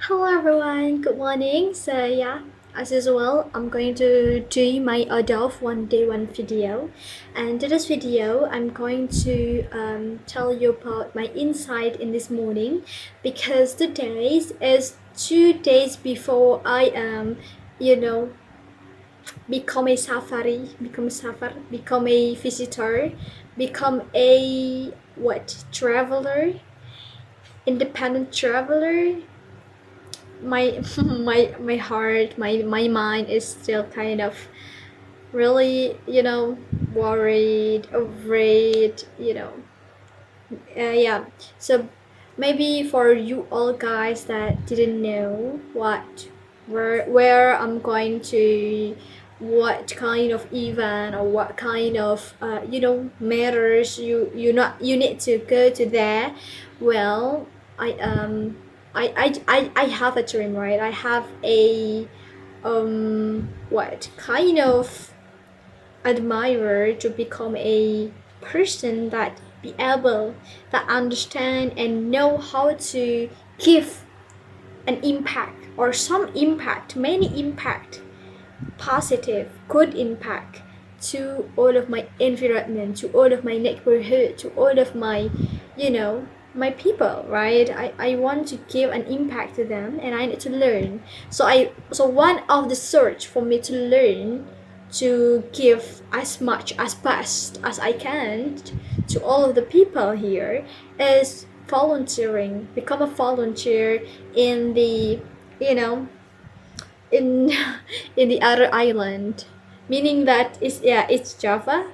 Hello everyone, good morning. So yeah, as usual, I'm going to do my Adolf one day one video, and in this video, I'm going to tell you about my insight in this morning, because today is 2 days before I you know, become a visitor, become a what traveler, independent traveler. My heart, my mind is still kind of really, worried, afraid, yeah. So maybe for you all guys that didn't know where I'm going to, what kind of event or what kind of matters you need to go to there. Well, I I have a dream, right? I have a what kind of admirer to become a person that be able, that understand and know how to give an impact or some impact, many impact, positive, good impact to all of my environment, to all of my neighborhood, to all of my, my people, right? I want to give an impact to them, and I need to learn. So one of the search for me to learn, to give as much as best as I can to all of the people here, is volunteering, become a volunteer in the, you know in in the other island, meaning that it's Java.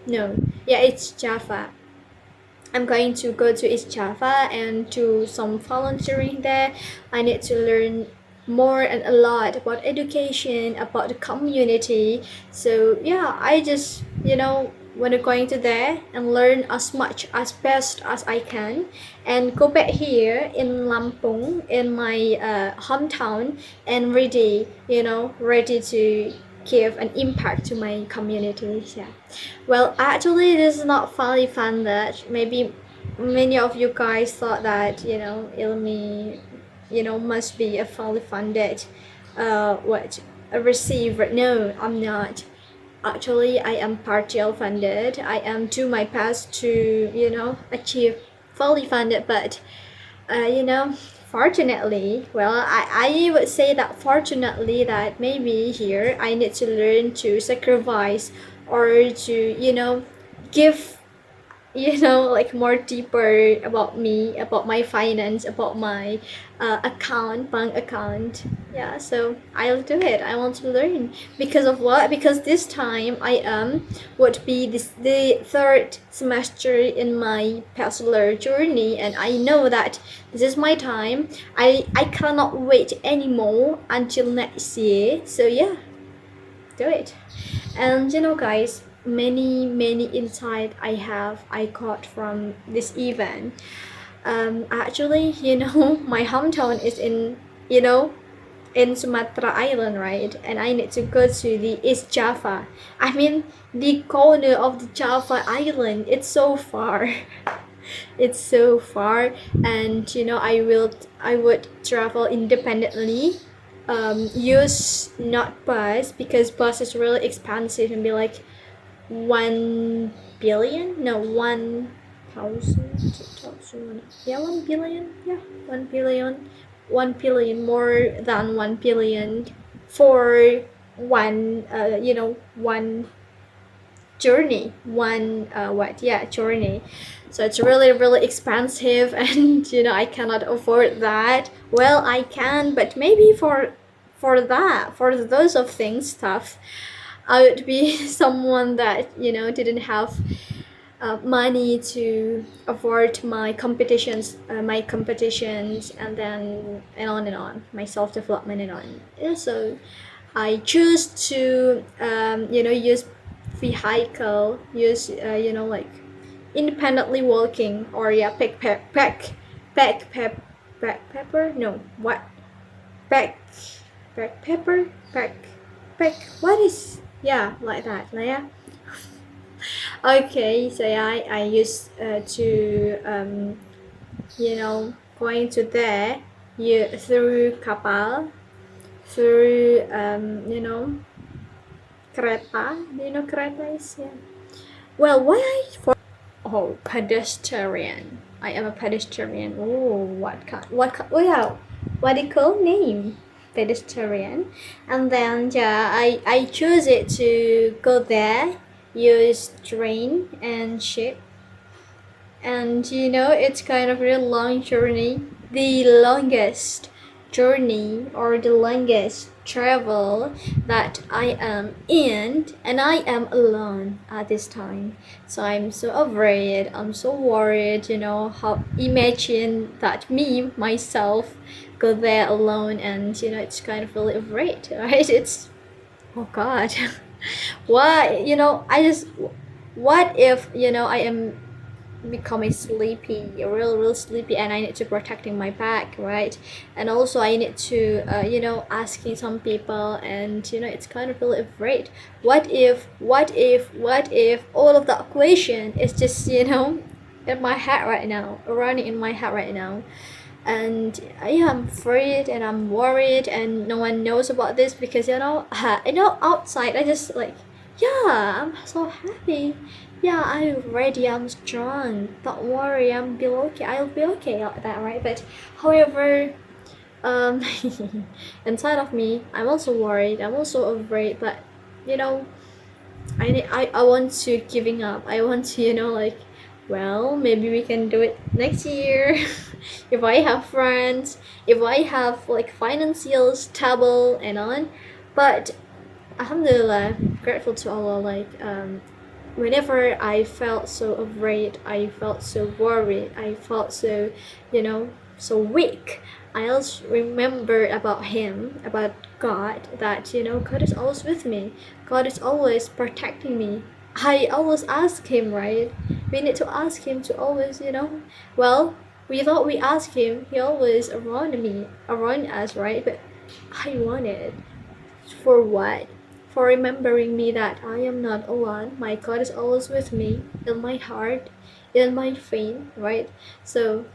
No, yeah, it's Java. I'm going to go to East Java and do some volunteering there. I need to learn more and a lot about education, about the community. So yeah, I just want to going to there and learn as much as best as I can, and go back here in Lampung, in my hometown, and ready to give an impact to my communities. Yeah. Well, actually, this is not fully funded. Maybe many of you guys thought that Ilmi, must be a fully funded, what a receiver. No, I'm not. Actually, I am partial funded. I am do my best to achieve fully funded, but fortunately, well, I would say that fortunately, that maybe here I need to learn to sacrifice, or to give, like more deeper about me, about my finance, about my bank account. Yeah, so I'll do it. I want to learn. Because of what? Because this time I would be the third semester in my bachelor journey, and I know that this is my time. I cannot wait anymore until next year. So yeah, do it. And guys, many insight I got from this event. Actually, my hometown is you know in Sumatra Island, right? And I need to go to the East Java. I mean, the corner of the Java Island. It's so far. It's so far, and I would travel independently. Use not bus, because bus is really expensive and be like 1 billion, no, 1,000, 2,000, yeah, 1 billion, yeah, 1 billion, 1 billion, more than 1 billion for one journey, one what yeah journey. So it's really really expensive, and I cannot afford that. Well, I can, but maybe for those of things stuff, I would be someone that didn't have money to afford my competitions, and then and on, my self development and on. Yeah, so I choose to use vehicle, use like independently walking, or yeah, pack pepper, no, what, pack pepper, pack, what is, yeah, like that, yeah. Okay, so yeah, I used to going to there you through kapal, through kereta. Do you know kereta is? Yeah. Well, why for pedestrian. I am a pedestrian. Oh, oh yeah, what do you call name? Pedestrian. And then yeah, I choose it to go there, use train and ship. And it's kind of a long journey, the longest journey or the longest travel that I am in, and I am alone at this time. So I'm so afraid, I'm so worried, how imagine that me myself go there alone, and it's kind of really afraid, right? It's, oh god. Why, I just, what if I am becoming sleepy, real sleepy, and I need to protecting my back, right? And also I need to asking some people, and it's kind of really afraid. What if all of the equation is just in my head right now, running in my head right now. And yeah, I'm afraid and I'm worried, and no one knows about this because outside I just like, yeah, I'm so happy. Yeah, I'm ready. I'm strong. Don't worry. I'll be okay like that, right? But however, um, inside of me, I'm also worried. I'm also afraid. But you know, I want to giving up. I want to like, well, maybe we can do it next year. If I have friends, if I have like financial stable and on. But alhamdulillah, grateful to Allah. Like whenever I felt so afraid, I felt so worried, I felt so, so weak, I also remember about Him, about God, that, God is always with me. God is always protecting me. I always ask Him, right? We need to ask Him to always, well, we thought we ask Him, He always around us, right? But I wanted. For what? For remembering me that I am not alone. My God is always with me, in my heart, in my faith, right? So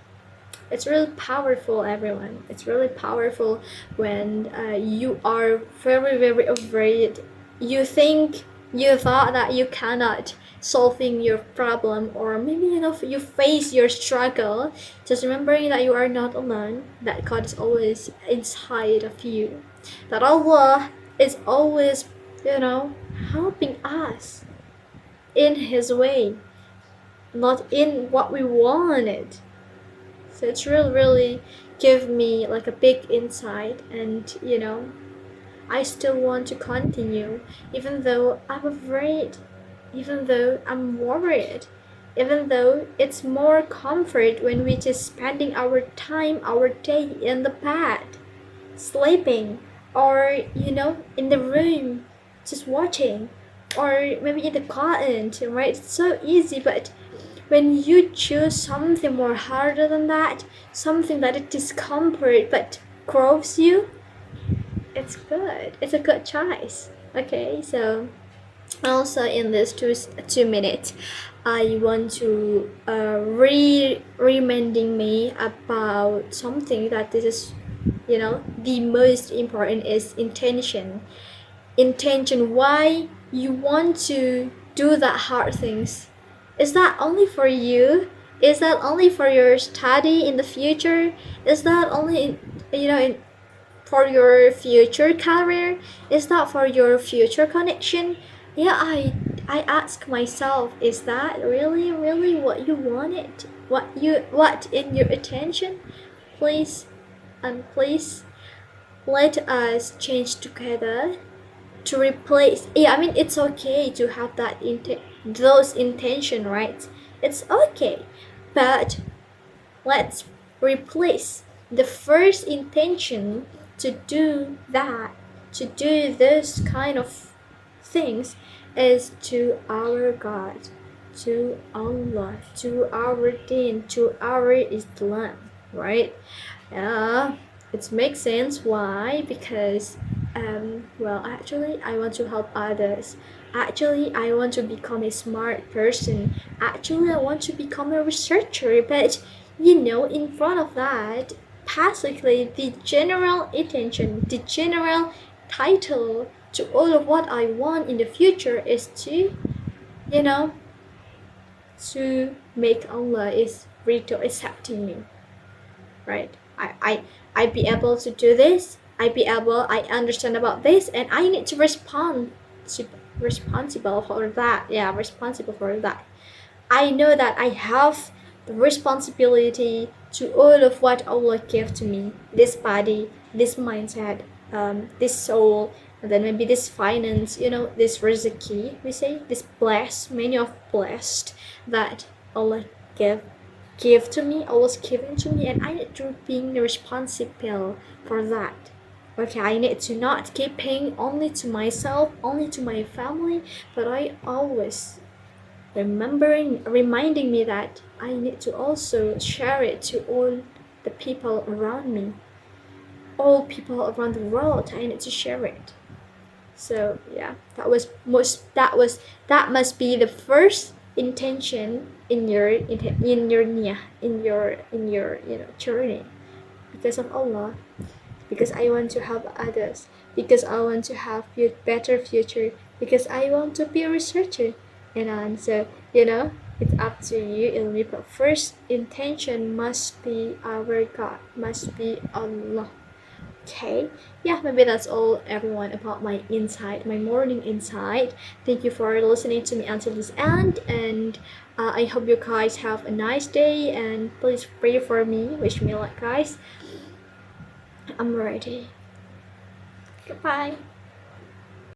it's really powerful, everyone. It's really powerful when you are very, very afraid. You thought that you cannot solving your problem, or maybe you face your struggle. Just remembering that you are not alone, that God is always inside of you, that Allah is always helping us in His way, not in what we wanted. So it's really give me like a big insight, and I still want to continue, even though I'm afraid, even though I'm worried, even though it's more comfort when we just spending our time, our day in the bed, sleeping, or in the room, just watching, or maybe in the garden, right? It's so easy, but when you choose something more harder than that, something that is discomfort but grows you, it's good. It's a good choice. Okay, so also in this 2 minutes, I want to reminding me about something that this is, the most important is intention. Why you want to do that hard things? Is that only for you? Is that only for your study in the future? Is that only for your future career? Is that for your future connection? Yeah, I ask myself, is that really what you wanted? What in your attention? Please, and please let us change together to replace. Yeah, I mean, it's okay to have those intention, right? It's okay, but let's replace the first intention to do that, to do this kind of things, is to our God, to Allah, to our deen, to our Islam, right? It makes sense. Why? Because well, actually I want to help others. Actually I want to become a smart person. Actually I want to become a researcher. But in front of that, basically the general intention, the general title to all of what I want in the future is to, you know, to make Allah is ready to accepting me, right? I be able to do this. I understand about this, and I need to responsible for that. Yeah, responsible for that. I know that I have the responsibility to all of what Allah gave to me. This body, this mindset, this soul, and then maybe this finance, this rizki, we say, this blessed, many of blessed that Allah give to me, Allah's given to me, and I need to be responsible for that. Okay, I need to not keep paying only to myself, only to my family, but I always reminding me that I need to also share it to all the people around me, all people around the world. I need to share it. So yeah, that must be the first intention in your journey, because of Allah, because I want to help others, because I want to have a better future, because I want to be a researcher, so it's up to you, Ilmi, but first intention must be our God, must be Allah. Okay, yeah, maybe that's all, everyone, about my insight, my morning insight. Thank you for listening to me until this end, and I hope you guys have a nice day, and please pray for me, wish me luck, guys. I'm ready. Goodbye.